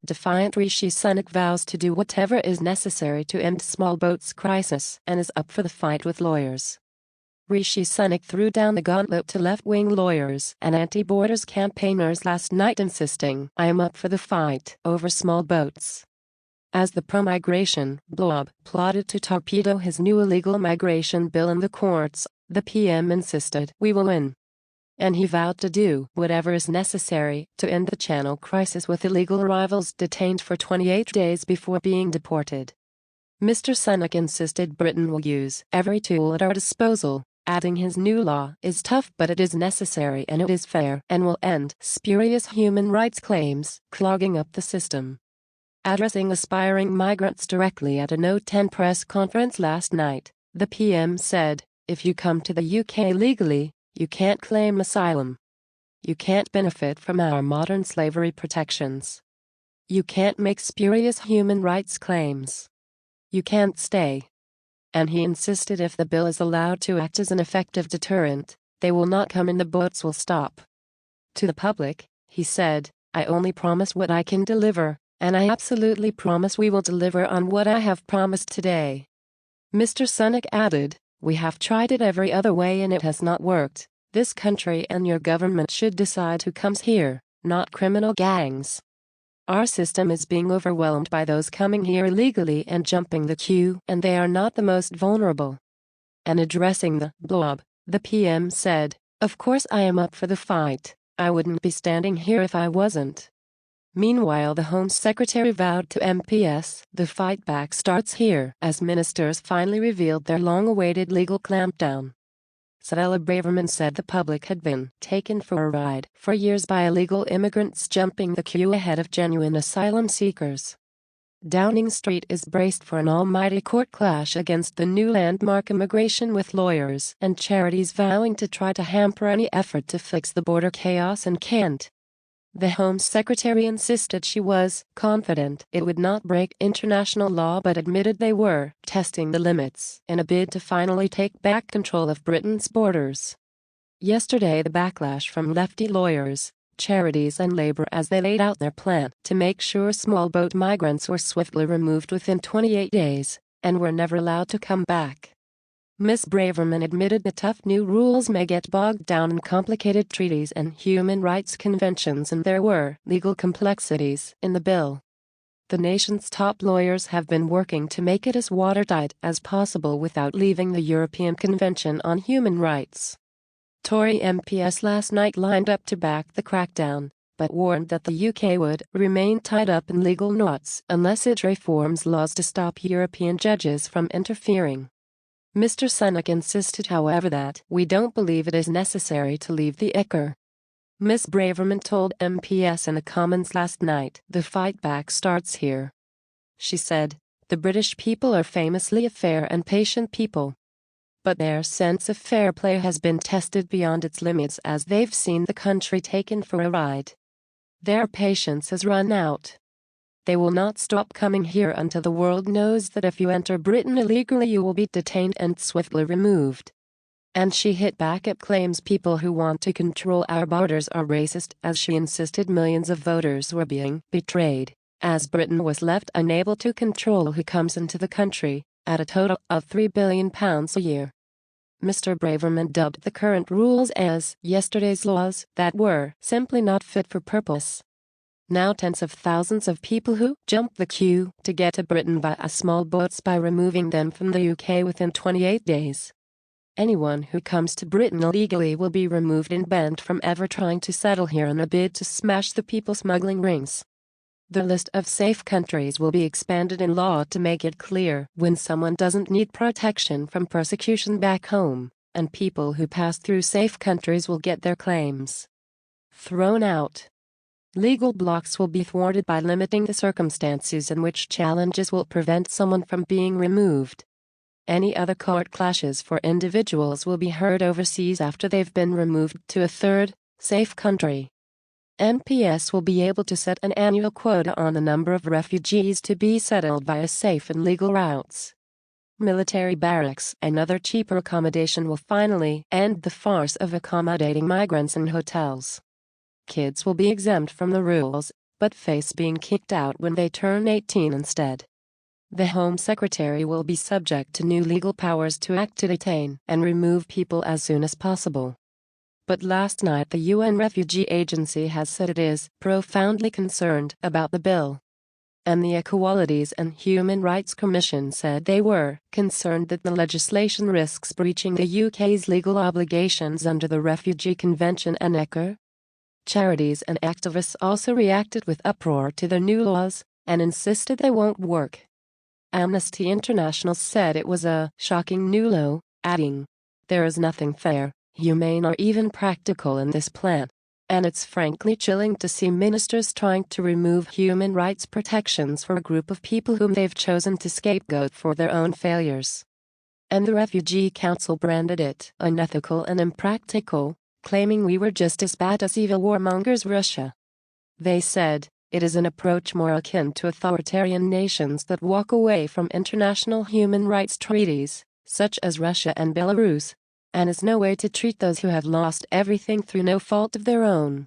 Defiant Rishi Sunak vows to do whatever is necessary to end small boats crisis and is up for the fight with lawyers. Rishi Sunak threw down the gauntlet to left-wing lawyers and anti-borders campaigners last night, insisting, "I am up for the fight over small boats." As the pro-migration blob plotted to torpedo his new illegal migration bill in the courts, the PM insisted, "We will win." And he vowed to do whatever is necessary to end the Channel crisis with illegal arrivals detained for 28 days before being deported. Mr. Sunak insisted Britain will use every tool at our disposal, adding his new law is tough but it is necessary and it is fair and will end spurious human rights claims clogging up the system. Addressing aspiring migrants directly at a No 10 press conference last night, the PM said, "If you come to the UK legally, you can't claim asylum. You can't benefit from our modern slavery protections. You can't make spurious human rights claims. You can't stay." And he insisted if the bill is allowed to act as an effective deterrent, they will not come and the boats will stop. To the public, he said, "I only promise what I can deliver, and I absolutely promise we will deliver on what I have promised today." Mr. Sunak added, "We have tried it every other way and it has not worked. This country and your government should decide who comes here, not criminal gangs. Our system is being overwhelmed by those coming here illegally and jumping the queue, and they are not the most vulnerable." And addressing the blob, the PM said, "Of course I am up for the fight. I wouldn't be standing here if I wasn't." Meanwhile, the Home Secretary vowed to MPs, "The fight back starts here," as ministers finally revealed their long-awaited legal clampdown. Cedella Braverman said the public had been taken for a ride for years by illegal immigrants jumping the queue ahead of genuine asylum seekers. Downing Street is braced for an almighty court clash against the new landmark immigration, with lawyers and charities vowing to try to hamper any effort to fix the border chaos in Kent. The Home Secretary insisted she was confident it would not break international law, but admitted they were testing the limits in a bid to finally take back control of Britain's borders. Yesterday, the backlash from lefty lawyers, charities and Labour as they laid out their plan to make sure small boat migrants were swiftly removed within 28 days and were never allowed to come back. Ms. Braverman admitted the tough new rules may get bogged down in complicated treaties and human rights conventions, and there were legal complexities in the bill. The nation's top lawyers have been working to make it as watertight as possible without leaving the European Convention on Human Rights. Tory MPs last night lined up to back the crackdown, but warned that the UK would remain tied up in legal knots unless it reforms laws to stop European judges from interfering. Mr. Sunak insisted, however, that "we don't believe it is necessary to leave the ICR." Ms. Braverman told MPs in the Commons last night, "The fight back starts here." She said, "The British people are famously a fair and patient people. But their sense of fair play has been tested beyond its limits as they've seen the country taken for a ride. Their patience has run out. They will not stop coming here until the world knows that if you enter Britain illegally you will be detained and swiftly removed." And she hit back at claims people who want to control our borders are racist, as she insisted millions of voters were being betrayed, as Britain was left unable to control who comes into the country, at a total of £3 billion a year. Mr. Braverman dubbed the current rules as "yesterday's laws" that were simply not fit for purpose. Now tens of thousands of people who jump the queue to get to Britain via small boats by removing them from the UK within 28 days. Anyone who comes to Britain illegally will be removed and banned from ever trying to settle here in a bid to smash the people smuggling rings. The list of safe countries will be expanded in law to make it clear when someone doesn't need protection from persecution back home, and people who pass through safe countries will get their claims thrown out. Legal blocks will be thwarted by limiting the circumstances in which challenges will prevent someone from being removed. Any other court clashes for individuals will be heard overseas after they've been removed to a third, safe country. MPs will be able to set an annual quota on the number of refugees to be settled via safe and legal routes. Military barracks and other cheaper accommodation will finally end the farce of accommodating migrants in hotels. Kids will be exempt from the rules, but face being kicked out when they turn 18 instead. The Home Secretary will be subject to new legal powers to act to detain and remove people as soon as possible. But last night the UN Refugee Agency has said it is profoundly concerned about the bill. And the Equalities and Human Rights Commission said they were concerned that the legislation risks breaching the UK's legal obligations under the Refugee Convention and ECHR. Charities and activists also reacted with uproar to the new laws and insisted they won't work. Amnesty International said it was a shocking new law, adding, "There is nothing fair, humane or even practical in this plan. And it's frankly chilling to see ministers trying to remove human rights protections for a group of people whom they've chosen to scapegoat for their own failures." And the Refugee Council branded it unethical and impractical, claiming we were just as bad as evil warmongers Russia. They said, it is an approach more akin to authoritarian nations that walk away from international human rights treaties, such as Russia and Belarus, and is no way to treat those who have lost everything through no fault of their own.